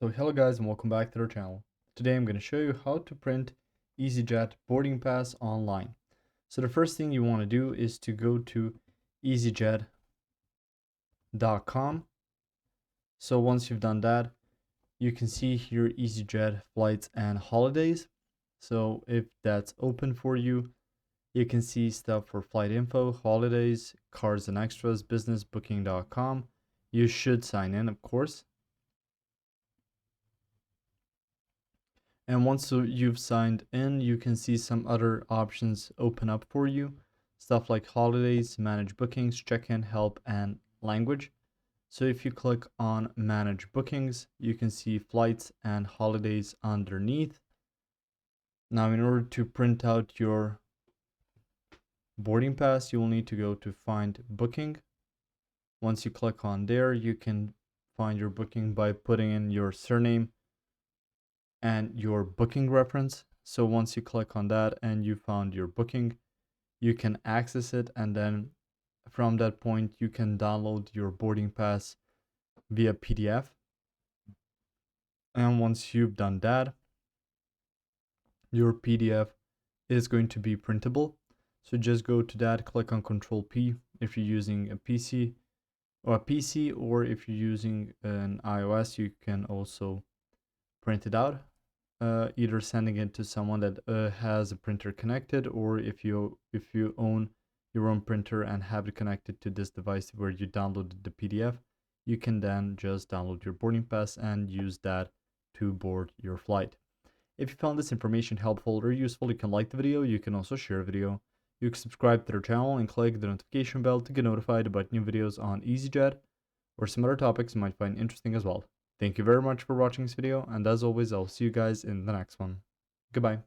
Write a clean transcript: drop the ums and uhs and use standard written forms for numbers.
So hello guys and welcome back to our channel. Today I'm going to show you how to print EasyJet boarding pass online. So the first thing you want to do is to go to easyjet.com. So once you've done that, you can see here EasyJet flights and holidays. So if that's open for you, you can see stuff for flight info, holidays, cards and extras, businessbooking.com. You should sign in, of course. And once you've signed in, you can see some other options open up for you. Stuff like holidays, manage bookings, check-in, help, and language. So if you click on manage bookings, you can see flights and holidays underneath. Now, in order to print out your boarding pass, you will need to go to find booking. Once you click on there, you can find your booking by putting in your surname and your booking reference. So once you click on that and you found your booking, you can access it, and then from that point you can download your boarding pass via PDF. And once you've done that, your PDF is going to be printable. So just go to that, click on Control P if you're using a PC, or if you're using an iOS, you can also print it out. Either sending it to someone that has a printer connected, or if you own your own printer and have it connected to this device where you downloaded the PDF, you can then just download your boarding pass and use that to board your flight. If you found this information helpful or useful, you can like the video. You can also share a video. You can subscribe to our channel and click the notification bell to get notified about new videos on EasyJet or some other topics you might find interesting as well. Thank you very much for watching this video, and as always, I'll see you guys in the next one. Goodbye.